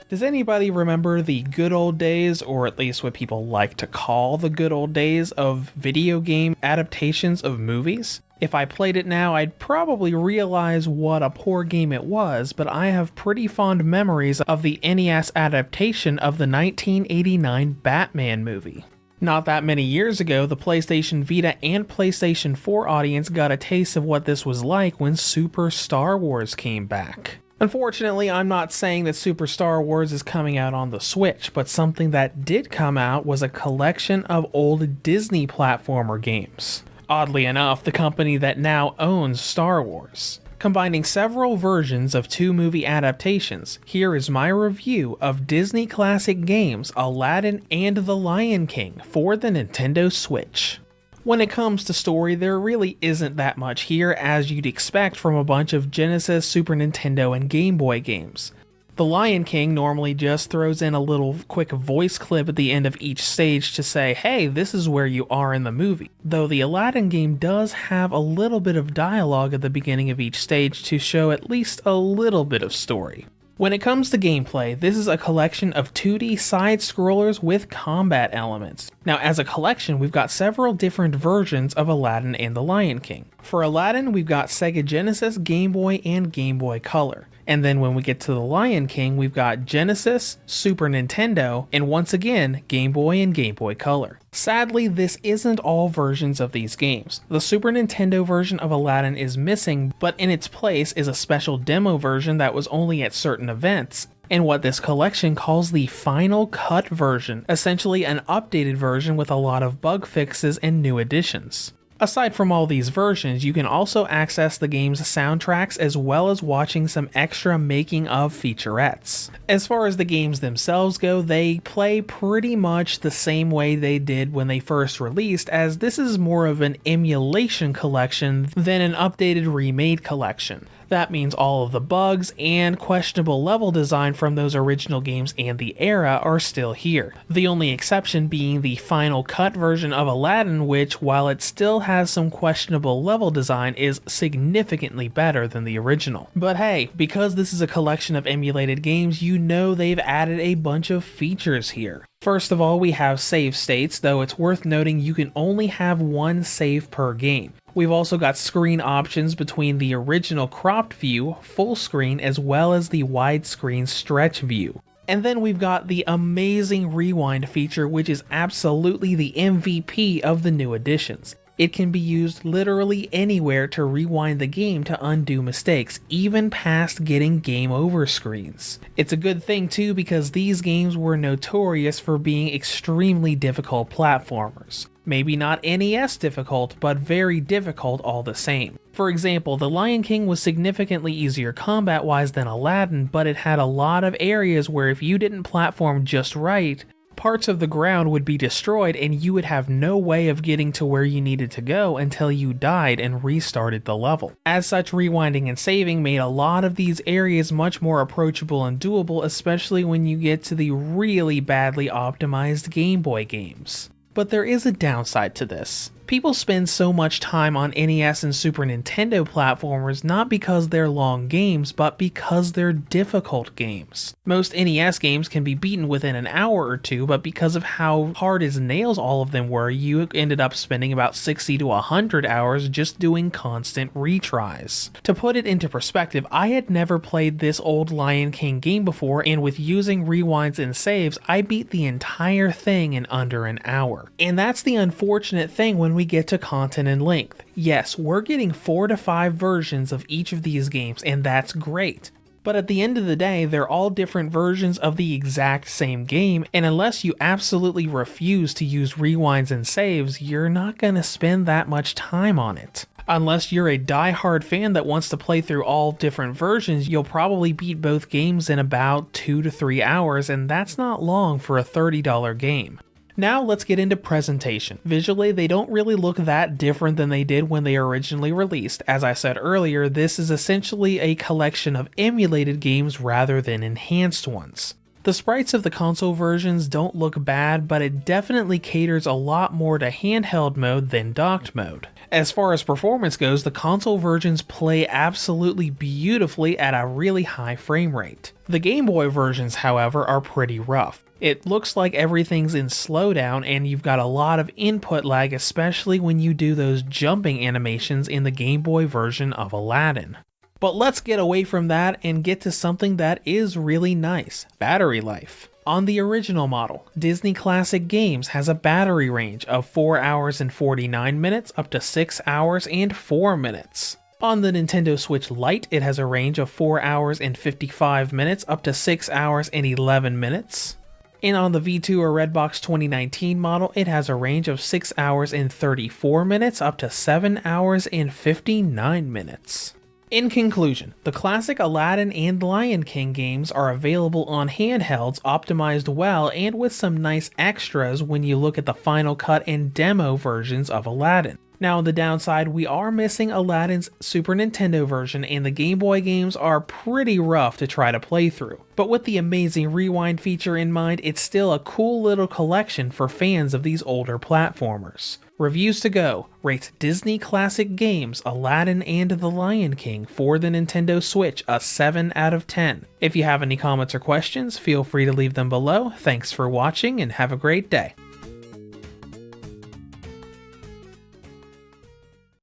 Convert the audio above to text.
Does anybody remember the good old days, or at least what people like to call the good old days, of video game adaptations of movies? If I played it now, I'd probably realize what a poor game it was, but I have pretty fond memories of the NES adaptation of the 1989 Batman movie. Not that many years ago, the PlayStation Vita and PlayStation 4 audience got a taste of what this was like when Super Star Wars came back. Unfortunately, I'm not saying that Super Star Wars is coming out on the Switch, but something that did come out was a collection of old Disney platformer games. Oddly enough, the company that now owns Star Wars. Combining several versions of two movie adaptations, here is my review of Disney classic games Aladdin and The Lion King for the Nintendo Switch. When it comes to story, there really isn't that much here, as you'd expect from a bunch of Genesis, Super Nintendo, and Game Boy games. The Lion King normally just throws in a little quick voice clip at the end of each stage to say, hey, this is where you are in the movie. Though the Aladdin game does have a little bit of dialogue at the beginning of each stage to show at least a little bit of story. When it comes to gameplay, this is a collection of 2D side-scrollers with combat elements. Now, as a collection, we've got several different versions of Aladdin and the Lion King. For Aladdin, we've got Sega Genesis, Game Boy, and Game Boy Color. And then when we get to the Lion King, we've got Genesis, Super Nintendo, and once again, Game Boy and Game Boy Color. Sadly, this isn't all versions of these games. The Super Nintendo version of Aladdin is missing, but in its place is a special demo version that was only at certain events, and what this collection calls the Final Cut version, essentially an updated version with a lot of bug fixes and new additions. Aside from all these versions, you can also access the game's soundtracks as well as watching some extra making of featurettes. As far as the games themselves go, they play pretty much the same way they did when they first released, as this is more of an emulation collection than an updated remade collection. That means all of the bugs and questionable level design from those original games and the era are still here. The only exception being the Final Cut version of Aladdin, which, while it still has some questionable level design, is significantly better than the original. But hey, because this is a collection of emulated games, you know they've added a bunch of features here. First of all, we have save states, though it's worth noting you can only have one save per game. We've also got screen options between the original cropped view, full screen, as well as the widescreen stretch view. And then we've got the amazing rewind feature, which is absolutely the MVP of the new additions. It can be used literally anywhere to rewind the game to undo mistakes, even past getting game over screens. It's a good thing too, because these games were notorious for being extremely difficult platformers. Maybe not NES difficult, but very difficult all the same. For example, The Lion King was significantly easier combat-wise than Aladdin, but it had a lot of areas where if you didn't platform just right, parts of the ground would be destroyed and you would have no way of getting to where you needed to go until you died and restarted the level. As such, rewinding and saving made a lot of these areas much more approachable and doable, especially when you get to the really badly optimized Game Boy games. But there is a downside to this. People spend so much time on NES and Super Nintendo platformers not because they're long games, but because they're difficult games. Most NES games can be beaten within an hour or two, but because of how hard as nails all of them were, you ended up spending about 60 to 100 hours just doing constant retries. To put it into perspective, I had never played this old Lion King game before, and with using rewinds and saves, I beat the entire thing in under an hour. And that's the unfortunate thing when we get to content and length. Yes, we're getting 4 to 5 versions of each of these games, and that's great. But at the end of the day, they're all different versions of the exact same game, and unless you absolutely refuse to use rewinds and saves, you're not gonna spend that much time on it. Unless you're a die-hard fan that wants to play through all different versions, you'll probably beat both games in about 2 to 3 hours, and that's not long for a $30 game. Now let's get into presentation. Visually, they don't really look that different than they did when they originally released. As I said earlier, this is essentially a collection of emulated games rather than enhanced ones. The sprites of the console versions don't look bad, but it definitely caters a lot more to handheld mode than docked mode. As far as performance goes, the console versions play absolutely beautifully at a really high frame rate. The Game Boy versions, however, are pretty rough. It looks like everything's in slowdown and you've got a lot of input lag, especially when you do those jumping animations in the Game Boy version of Aladdin. But let's get away from that and get to something that is really nice: battery life. On the original model, Disney Classic Games has a battery range of 4 hours and 49 minutes up to 6 hours and 4 minutes. On the Nintendo Switch Lite, it has a range of 4 hours and 55 minutes up to 6 hours and 11 minutes. And on the V2 or Redbox 2019 model, it has a range of 6 hours and 34 minutes up to 7 hours and 59 minutes. In conclusion, the classic Aladdin and Lion King games are available on handhelds, optimized well and with some nice extras when you look at the Final Cut and demo versions of Aladdin. Now on the downside, we are missing Aladdin's Super Nintendo version, and the Game Boy games are pretty rough to try to play through. But with the amazing rewind feature in mind, it's still a cool little collection for fans of these older platformers. Reviews to go rate Disney Classic Games, Aladdin and the Lion King for the Nintendo Switch a 7 out of 10. If you have any comments or questions, feel free to leave them below. Thanks for watching and have a great day.